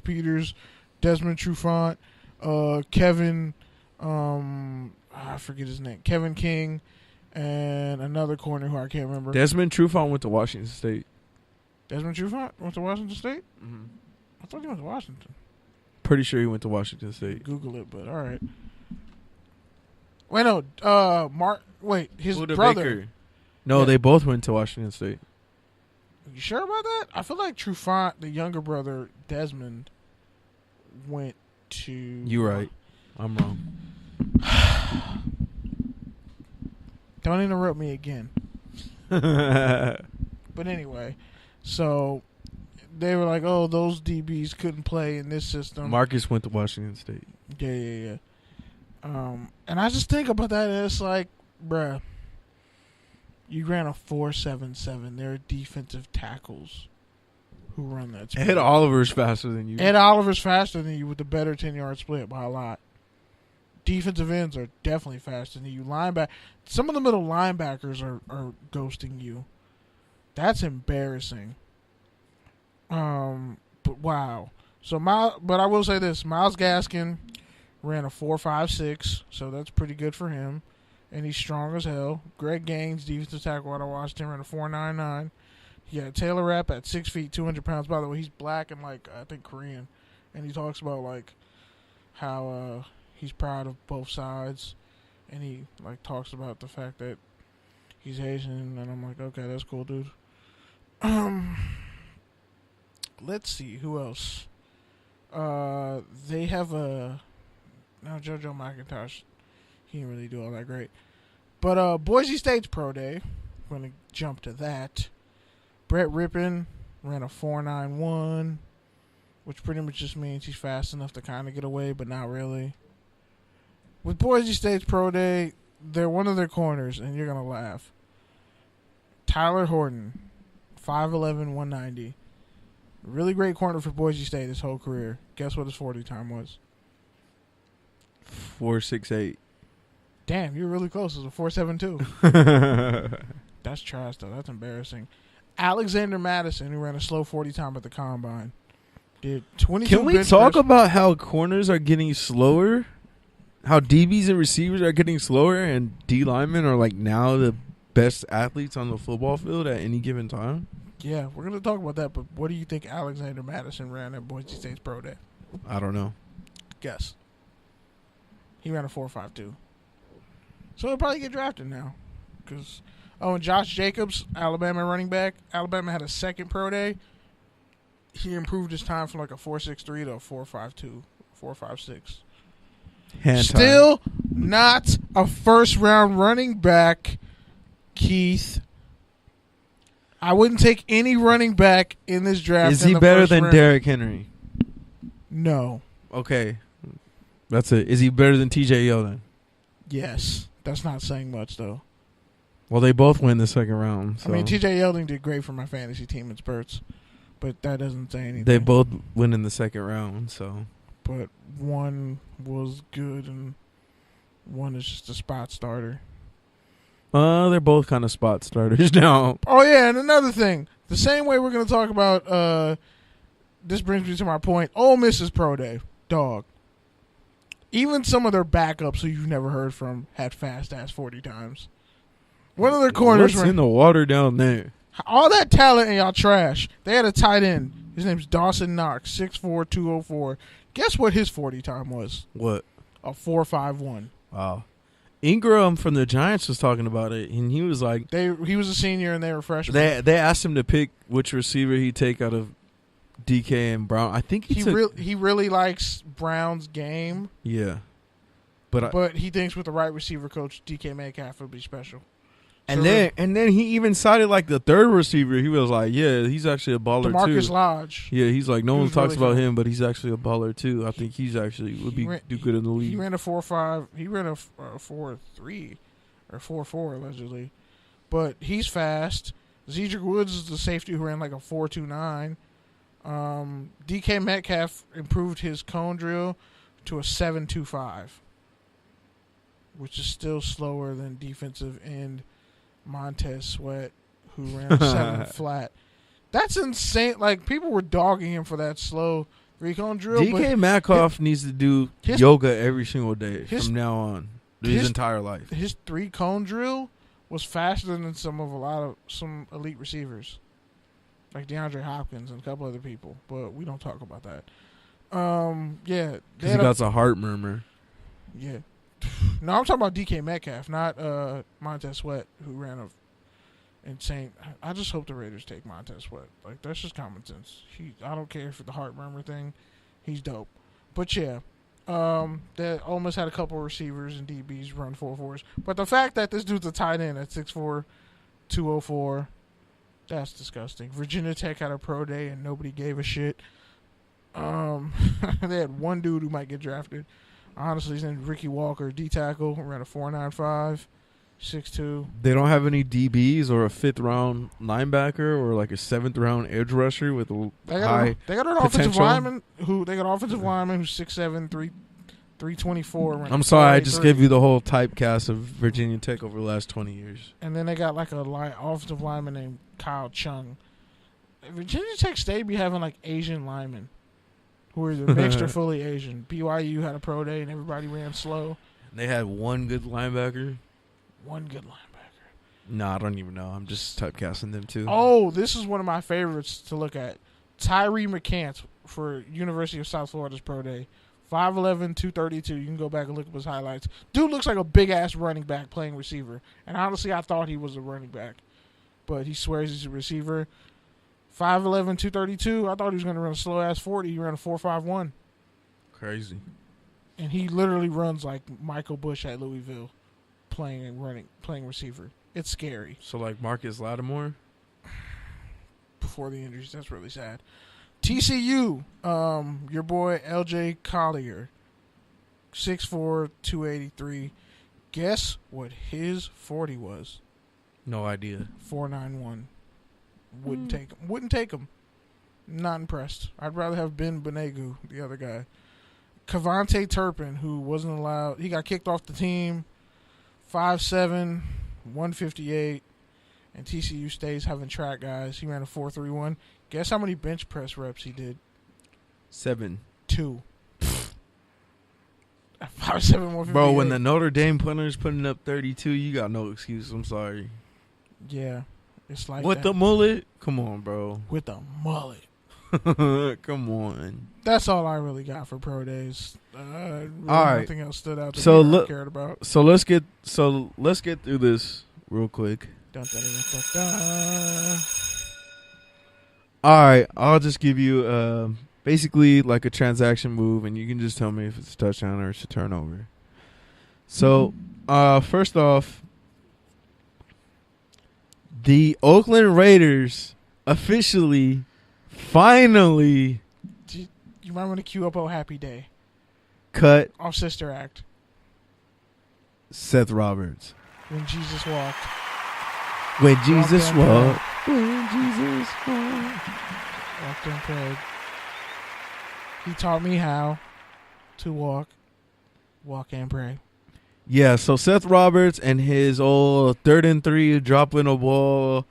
Peters, Desmond Trufant, Kevin, I forget his name, Kevin King, and another corner who I can't remember. Desmond Trufant went to Washington State. Desmond Trufant went to Washington State? Mm-hmm. I thought he went to Washington. Pretty sure he went to Washington State. Google it, but all right. Wait, no. His Buda brother. Baker. No, they both went to Washington State. You sure about that? I feel like Trufant, the younger brother, Desmond, went to... You right. I'm wrong. Don't interrupt me again. But anyway, so they were like, oh, those DBs couldn't play in this system. Marcus went to Washington State. Yeah. And I just think about that, and it's like, bruh, you ran a 4.77. There are defensive tackles who run that split. Ed Oliver's faster than you. Ed Oliver's faster than you with the better 10-yard split by a lot. Defensive ends are definitely faster than you. Some of the middle linebackers are ghosting you. That's embarrassing. But wow. But I will say this: Myles Gaskin ran a 4.56, so that's pretty good for him, and he's strong as hell. Greg Gaines, defensive tackle out of Washington, ran a 4.99. He got Taylor Rapp at 6 feet, 200 pounds. By the way, he's black and I think Korean, and he talks about how he's proud of both sides, and he talks about the fact that he's Asian, and I'm like, okay, that's cool, dude. Let's see who else. They have JoJo McIntosh. He didn't really do all that great, but Boise State's pro day. I'm gonna jump to that. Brett Rippon ran a 4.91, which pretty much just means he's fast enough to kind of get away, but not really. With Boise State's pro day, they're one of their corners, and you're going to laugh. Tyler Horton, 5'11", 190. Really great corner for Boise State his whole career. Guess what his 40 time was? 4.68. Damn, you're really close. It was a 4.72. That's trash, though. That's embarrassing. Alexander Madison, who ran a slow 40 time at the combine, did 22. Can we talk about how corners are getting slower? How DBs and receivers are getting slower, and D linemen are now the best athletes on the football field at any given time? Yeah, we're going to talk about that, but what do you think Alexander Madison ran at Boise State's pro day? I don't know. Guess. He ran a 4.52. So he'll probably get drafted now. And Josh Jacobs, Alabama running back. Alabama had a second pro day. He improved his time from a 4.63 to a 4.52, 4.56. Still not a first-round running back, Keith. I wouldn't take any running back in this draft. Is he better than Derrick Henry? No. Okay. That's it. Is he better than TJ Yeldon? Yes. That's not saying much, though. Well, they both win the second round. So. I mean, TJ Yeldon did great for my fantasy team in spurts, but that doesn't say anything. They both win in the second round, so. But one was good and one is just a spot starter. They're both kind of spot starters now. Oh, yeah, and another thing. The same way we're going to talk about, this brings me to my point, Ole Miss's pro day. Dog. Even some of their backups who you've never heard from had fast-ass 40 times. One of their corners... What's in the water down there? All that talent and y'all trash. They had a tight end. His name's Dawson Knox, 6'4", 204. Guess what his 40 time was? What? A 4.51. Wow. Ingram from the Giants was talking about it, and he was like... He was a senior, and they were freshmen. They asked him to pick which receiver he'd take out of DK and Brown. I think he really likes Brown's game. Yeah. But he thinks with the right receiver coach, DK Metcalf would be special. And then he even cited the third receiver. He was like, yeah, he's actually a baller too. DeMarcus Lodge. Yeah, he's like, no one talks about him, but he's actually a baller too. I think he's actually do good in the league. He ran a 4.5. He ran a 4.3 or 4.4 allegedly. But he's fast. Zedric Woods is the safety who ran a 4.29. DK Metcalf improved his cone drill to a 7.25, which is still slower than defensive end Montez Sweat, who ran a 7 flat. That's insane. People were dogging him for that slow 3-cone drill. DK Metcalf needs to do yoga every single day from now on. His entire life. His 3-cone drill was faster than some elite receivers, like DeAndre Hopkins and a couple other people. But we don't talk about that. Yeah, because he got a heart murmur. Yeah, no, I'm talking about DK Metcalf, not Montez Sweat, who ran a insane. I just hope the Raiders take Montez Sweat. Like, that's just common sense. I don't care for the heart murmur thing. He's dope. But yeah, they almost had a couple of receivers and DBs run 4.4s. But the fact that this dude's a tight end at 6'4", 204, that's disgusting. Virginia Tech had a pro day and nobody gave a shit. They had one dude who might get drafted. Honestly, his name's Ricky Walker, D tackle, ran a 4.95, 6'2". They don't have any DBs or a 5th round linebacker or like a 7th round edge rusher with a high They got an offensive lineman who's 6'7", 324. I'm sorry, I just gave you the whole typecast of Virginia Tech over the last 20 years. And then they got like a offensive lineman named Kyle Chung. Virginia Tech State be having like Asian linemen who are either mixed or fully Asian. BYU had a pro day and everybody ran slow. They had one good linebacker. No, I don't even know. I'm just typecasting them too. Oh, this is one of my favorites to look at. Tyree McCants for University of South Florida's pro day. 5'11", 232. You can go back and look up his highlights. Dude looks like a big-ass running back playing receiver. And honestly, I thought he was a running back. But he swears he's a receiver. 5'11", 232. I thought he was going to run a slow-ass 40. He ran a 4.51. Crazy. And he literally runs like Michael Bush at Louisville playing receiver. It's scary. So like Marcus Lattimore? Before the injuries. That's really sad. TCU, your boy LJ Collier, 6'4", 283. Guess what his 40 was? No idea. 4.91. Wouldn't take him. Not impressed. I'd rather have Ben Benegu, the other guy. Cavante Turpin, who wasn't allowed. He got kicked off the team. 5'7", 158. And TCU stays having track guys. He ran a 4.31. Guess how many bench press reps he did? 7. 2. 5'7", 158. Bro, when the Notre Dame punter's putting up 32, you got no excuse. I'm sorry. Yeah. It's like with the mullet? Come on, bro. With the mullet. Come on. That's all I really got for pro days. Really all right. Nothing else stood out that I cared about. So let's get through this real quick. Dun, dun, dun, dun, dun. All right, I'll just give you basically like a transaction move, and you can just tell me if it's a touchdown or it's a turnover. So, first off, the Oakland Raiders officially, finally, you might want to cue up "Oh Happy Day." Cut off Sister Act. Seth Roberts. When Jesus walked. When Jesus walked. When Jesus walked. Walked and prayed. He taught me how to walk and pray. Yeah, so Seth Roberts and his old 3rd and 3 dropping a ball.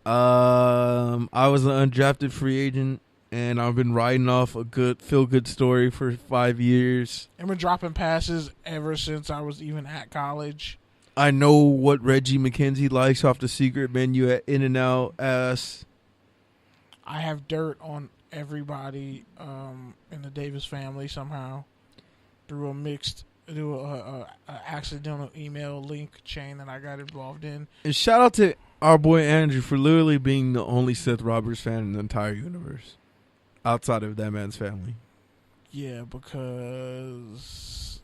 I was an undrafted free agent, and I've been riding off a good feel-good story for 5 years. I've been dropping passes ever since I was even at college. I know what Reggie McKenzie likes off the secret menu at In-N-Out ass. I have dirt on everybody in the Davis family somehow through a accidental email link chain that I got involved in. And shout out to our boy Andrew for literally being the only Seth Roberts fan in the entire universe outside of that man's family. Yeah, because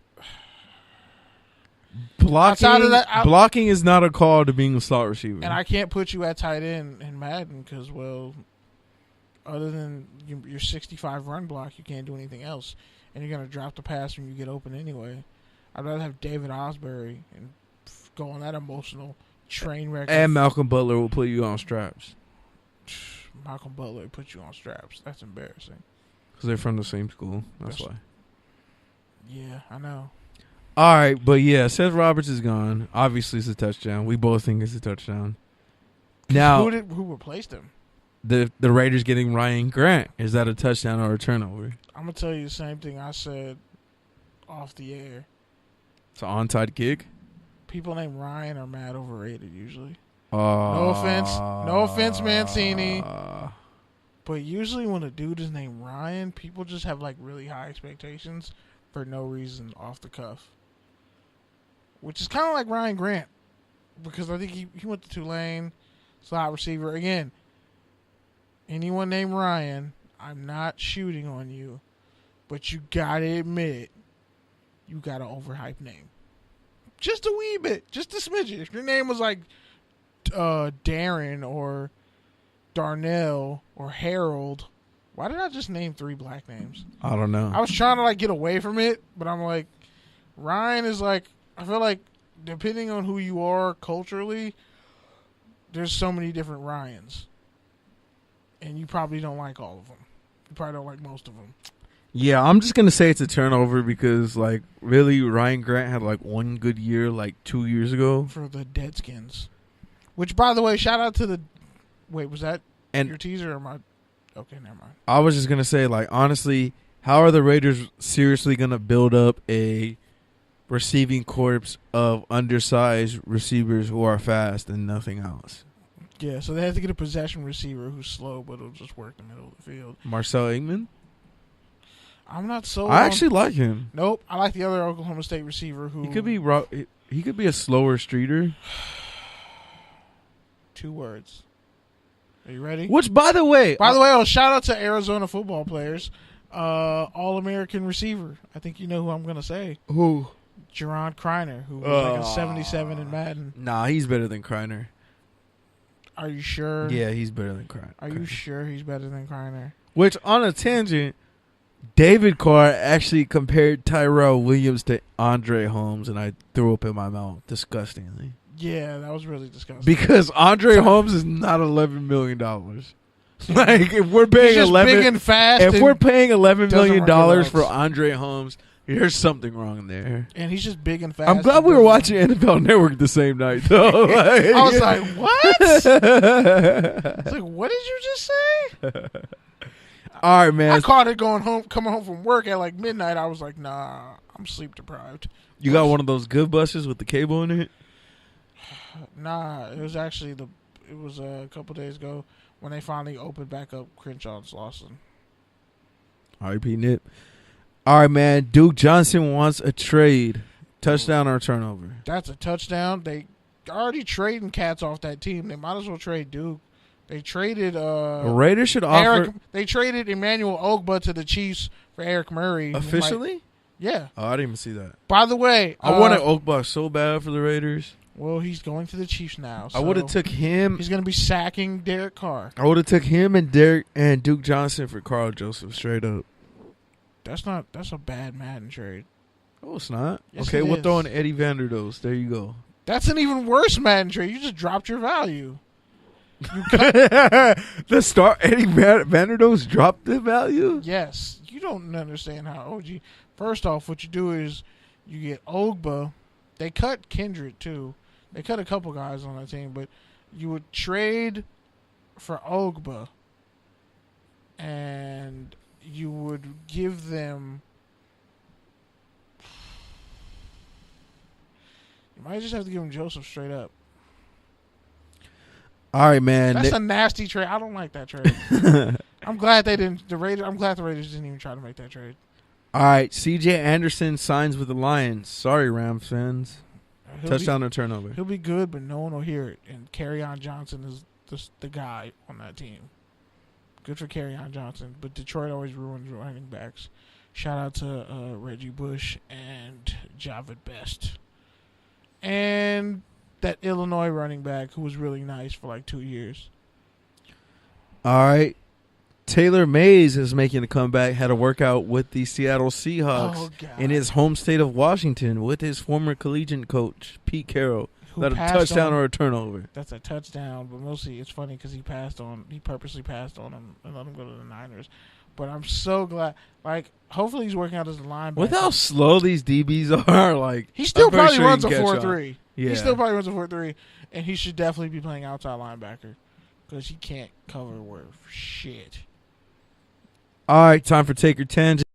blocking is not a call to being a slot receiver. And I can't put you at tight end in Madden because, well, other than your 65 run block, you can't do anything else. And you're going to drop the pass when you get open anyway. I'd rather have David Osbury and go on that emotional train wreck. And Malcolm Butler will put you on straps. Malcolm Butler put you on straps. That's embarrassing. Because they're from the same school. That's why. Yeah, I know. All right, but yeah, Seth Roberts is gone. Obviously, it's a touchdown. We both think it's a touchdown. Now, who replaced him? the Raiders getting Ryan Grant. Is that a touchdown or a turnover? I'm going to tell you the same thing I said off the air. It's an onside kick? People named Ryan are mad overrated usually. No offense, Mancini. But usually when a dude is named Ryan, people just have like really high expectations for no reason off the cuff. Which is kind of like Ryan Grant. Because I think he went to Tulane, slot receiver. Again, anyone named Ryan, I'm not shooting on you. But you got to admit, you got an overhyped name. Just a wee bit. Just a smidget. If your name was like Darren or Darnell or Harold, why did I just name 3 black names? I don't know. I was trying to like get away from it, but I'm like, Ryan is like, I feel like depending on who you are culturally, there's so many different Ryans. And you probably don't like all of them. You probably don't like most of them. Yeah, I'm just going to say it's a turnover because, like, really, Ryan Grant had, like, one good year, like, 2 years ago. For the Deadskins. Which, by the way, shout out to the... Wait, was that your teaser or my... Okay, never mind. I was just going to say, like, honestly, how are the Raiders seriously going to build up a receiving corps of undersized receivers who are fast and nothing else? Yeah, so they have to get a possession receiver who's slow, but it'll just work the middle of the field. Marcel Aikman? I'm not so... I actually like him. Nope, I like the other Oklahoma State receiver who... He could be a slower streeter. 2 words. Are you ready? Which, by the way... shout out to Arizona football players. All-American receiver. I think you know who I'm going to say. Who? Jerron Kreiner, who was like a 77 in Madden. Nah, he's better than Kreiner. Are you sure? Yeah, he's better than Kreiner. Are you sure he's better than Kreiner? Which, on a tangent... David Carr actually compared Tyrell Williams to Andre Holmes, and I threw up in my mouth disgustingly. Yeah, that was really disgusting. Because Andre Holmes is not $11 million. Like, if we're paying big and fast, if we're paying $11 million for Andre Holmes, there's something wrong there. And he's just big and fast. I'm glad we were watching NFL Network the same night, though. Like, I was like, what? It's like, what did you just say? All right, man. I caught it coming home from work at like midnight. I was like, nah, I'm sleep deprived. You got one of those good buses with the cable in it? Nah, it was actually a couple days ago when they finally opened back up Crenshaw and Slauson. R.I.P. Nip. All right, man. Duke Johnson wants a trade. Touchdown or turnover? That's a touchdown. They already trading cats off that team. They might as well trade Duke. They traded the Raiders should offer. They traded Emmanuel Ogbah to the Chiefs for Eric Murray. Officially? Yeah. Oh, I didn't even see that. By the way, I wanted Ogbah so bad for the Raiders. Well, he's going to the Chiefs now. So I would have took him. He's going to be sacking Derek Carr. I would have took him and Duke Johnson for Carl Joseph straight up. That's a bad Madden trade. Oh, it's not. Yes, okay, we'll is. throw in Eddie Vanderdoes. There you go. That's an even worse Madden trade. You just dropped your value. The star Eddie Vanderdoes dropped the value? Yes. You don't understand how OG. First off, what you do is you get Ogbah. They cut Kendrick too. They cut a couple guys on that team, but you would trade for Ogbah and you would give them. You might just have to give him Joseph straight up. All right, man. That's a nasty trade. I don't like that trade. I'm glad they didn't. I'm glad the Raiders didn't even try to make that trade. All right, C.J. Anderson signs with the Lions. Sorry, Rams fans. Touchdown or turnover? He'll be good, but no one will hear it. And Kerryon Johnson is the guy on that team. Good for Kerryon Johnson, but Detroit always ruins running backs. Shout out to Reggie Bush and Javid Best. And that Illinois running back who was really nice for like 2 years. All right. Taylor Mays is making a comeback. Had a workout with the Seattle Seahawks in his home state of Washington with his former collegiate coach, Pete Carroll. Is that a touchdown or a turnover? That's a touchdown, but mostly it's funny because he purposely passed on him and let him go to the Niners. But I'm so glad. Like, hopefully he's working out as a linebacker. With how slow these DBs are, like he still probably runs a 4.3. Yeah. He still probably runs a 4.3, and he should definitely be playing outside linebacker. because he can't cover worth shit. All right, time for Take Your Tangent.